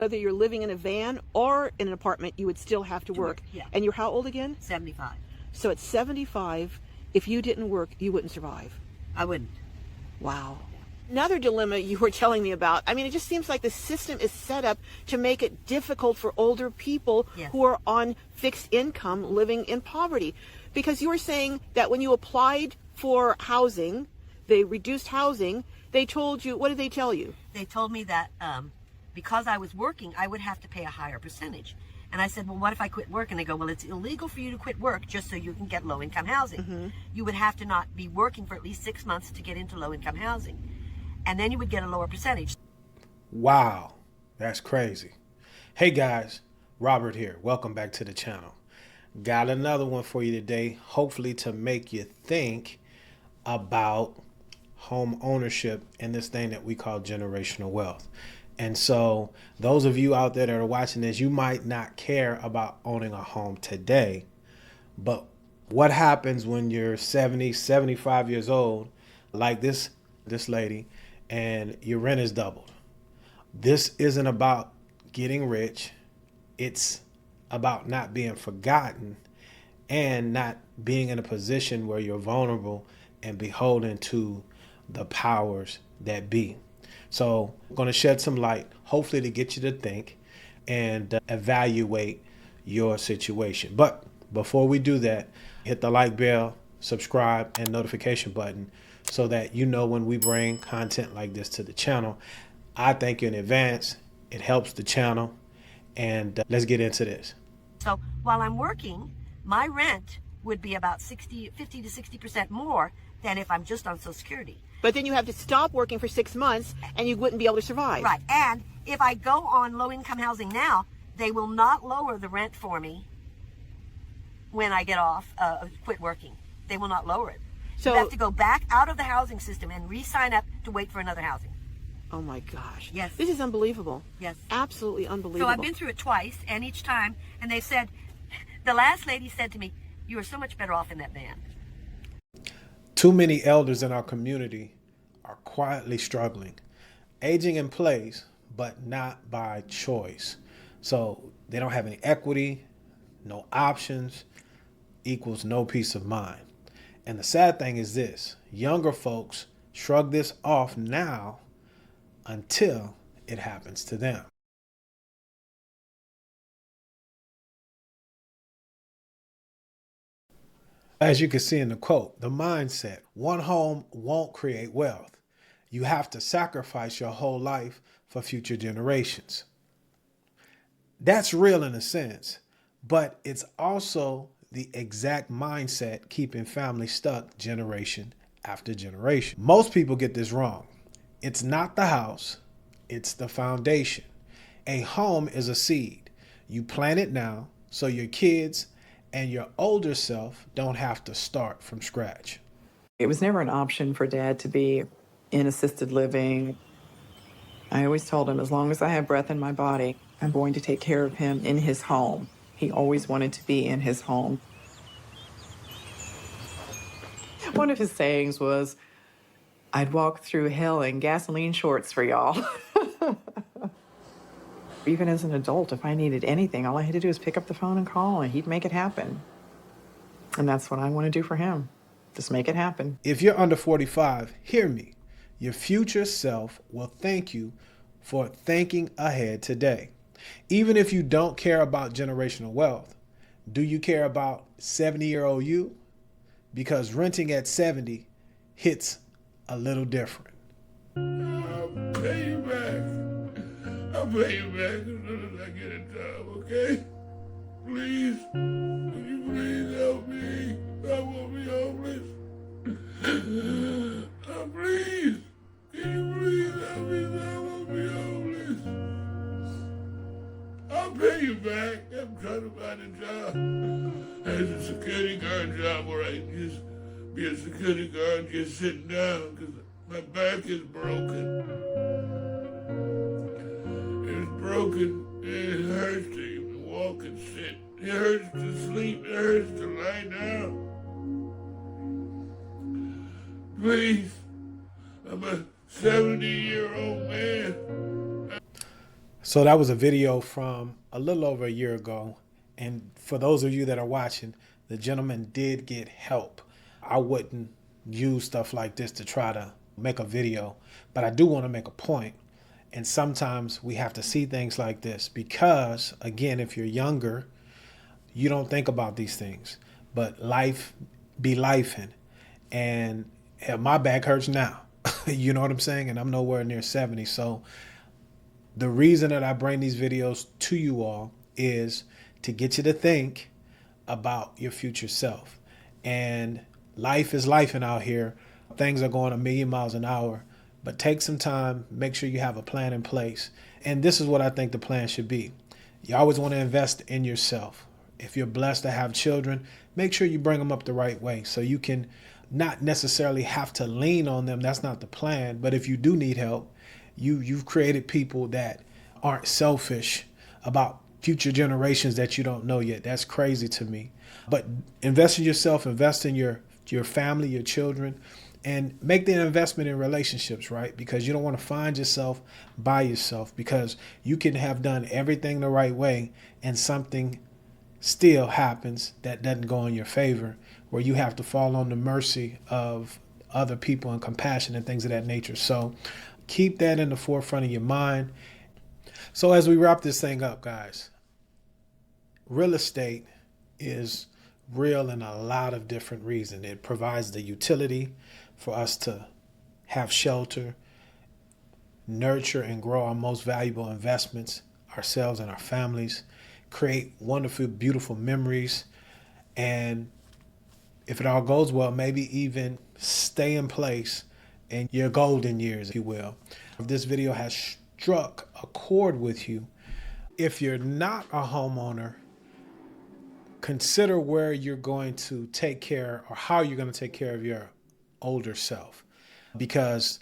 Whether you're living in a van or in an apartment, you would still have to work. Yeah. And you're how old again? 75. So at 75, if you didn't work, you wouldn't survive. I wouldn't. Wow. Another dilemma you were telling me about. I mean, it just seems like the system is set up to make it difficult for older people who are on fixed income living in poverty. Because you were saying that when you applied for housing, they reduced housing, they told you, what did they tell you? They told me that because I was working, I would have to pay a higher percentage. And I said, well, what if I quit work? And they go, well, it's illegal for you to quit work just so you can get low-income housing. You would have to not be working for at least 6 months to get into low-income housing. And then you would get a lower percentage. Wow, that's crazy. Hey guys, Robert here. Welcome back to the channel. Got another one for you today, hopefully to make you think about home ownership and this thing that we call generational wealth. And so those of you out there that are watching this, you might not care about owning a home today, but what happens when you're 70, 75 years old, like this lady, and your rent is doubled? This isn't about getting rich. It's about not being forgotten and not being in a position where you're vulnerable and beholden to the powers that be. So I'm going to shed some light, hopefully to get you to think and evaluate your situation. But before we do that, hit the like bell, subscribe, and notification button so that you know when we bring content like this to the channel. I thank you in advance. It helps the channel. And let's get into this. So while I'm working, my rent would be about 50 to 60% more than if I'm just on Social Security. But then you have to stop working for 6 months and you wouldn't be able to survive. Right. And if I go on low-income housing now, they will not lower the rent for me when I get off, quit working. They will not lower it. So you have to go back out of the housing system and re-sign up to wait for another housing. Oh my gosh. Yes. This is unbelievable. Yes. Absolutely unbelievable. So I've been through it twice, and each time, and they said, the last lady said to me, you are so much better off in that van. Too many elders in our community are quietly struggling, aging in place, but not by choice. So they don't have any equity, no options, equals no peace of mind. And the sad thing is this, younger folks shrug this off now until it happens to them. As you can see in the quote, the mindset, one home won't create wealth. You have to sacrifice your whole life for future generations. That's real in a sense, but it's also the exact mindset keeping families stuck generation after generation. Most people get this wrong. It's not the house, it's the foundation. A home is a seed. You plant it now so your kids and your older self don't have to start from scratch. It was never an option for Dad to be in assisted living. I always told him, as long as I have breath in my body, I'm going to take care of him in his home. He always wanted to be in his home. One of his sayings was, I'd walk through hell in gasoline shorts for y'all. Even as an adult, if I needed anything, all I had to do was pick up the phone and call, and he'd make it happen. And that's what I want to do for him. Just make it happen. If you're under 45, hear me. Your future self will thank you for thinking ahead today. Even if you don't care about generational wealth, do you care about 70-year-old you? Because renting at 70 hits a little different. I'll pay you back. I'll pay you back as soon as I get a job, okay? Please, will you please help me? I won't be homeless. Please, can you please help me so I won't be homeless? I'll pay you back. I'm trying to find a job. There's a security guard job where I can just be a security guard just sitting down because my back is broken. It's broken. It hurts to even walk and sit. It hurts to sleep. It hurts to lie down. Please, I'm a 70-year-old man. So that was a video from a little over a year ago. And for those of you that are watching, the gentleman did get help. I wouldn't use stuff like this to try to make a video, but I do want to make a point. And sometimes we have to see things like this because, again, if you're younger, you don't think about these things. But life be lifing. And hell, my back hurts now. You know what I'm saying? And I'm nowhere near 70. So the reason that I bring these videos to you all is to get you to think about your future self. And life is lifing out here. Things are going a million miles an hour. But take some time, make sure you have a plan in place. And this is what I think the plan should be. You always want to invest in yourself. If you're blessed to have children, make sure you bring them up the right way so you can not necessarily have to lean on them. That's not the plan. But if you do need help, you've created people that aren't selfish about future generations that you don't know yet. That's crazy to me. But invest in yourself, invest in your family, your children, and make the investment in relationships, right? Because you don't want to find yourself by yourself, because you can have done everything the right way and something still happens that doesn't go in your favor, where you have to fall on the mercy of other people and compassion and things of that nature. So keep that in the forefront of your mind. So as we wrap this thing up, guys, real estate is real in a lot of different reasons. It provides the utility for us to have shelter, nurture and grow our most valuable investments, ourselves and our families, create wonderful, beautiful memories, and if it all goes well, maybe even stay in place in your golden years, if you will. If this video has struck a chord with you, if you're not a homeowner, consider where you're going to take care or how you're going to take care of your older self. Because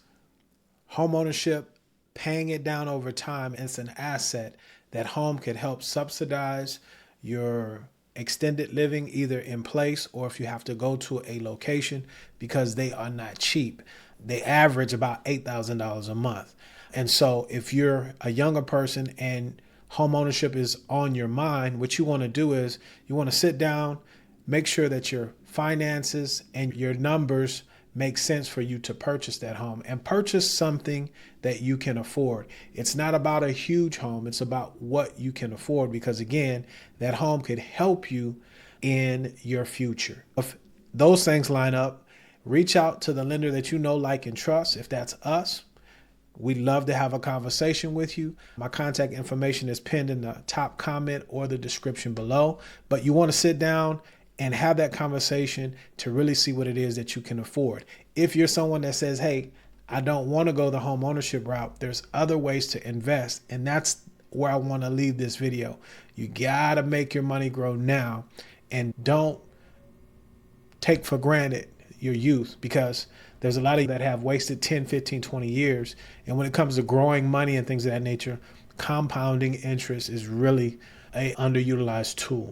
homeownership, paying it down over time, it's an asset. That home could help subsidize your extended living, either in place or if you have to go to a location, because they are not cheap. They average about $8,000 a month. And so if you're a younger person and home ownership is on your mind, what you want to do is you want to sit down, make sure that your finances and your numbers make sense for you to purchase that home, and purchase something that you can afford. It's not about a huge home. It's about what you can afford, because again, that home could help you in your future. If those things line up, reach out to the lender that you know, like, and trust. If that's us, we'd love to have a conversation with you. My contact information is pinned in the top comment or the description below. But you want to sit down and have that conversation to really see what it is that you can afford. If you're someone that says, hey, I don't want to go the home ownership route, there's other ways to invest. And that's where I want to leave this video. You got to make your money grow now, and don't take for granted your youth, because there's a lot of you that have wasted 10, 15, 20 years. And when it comes to growing money and things of that nature, compounding interest is really a underutilized tool.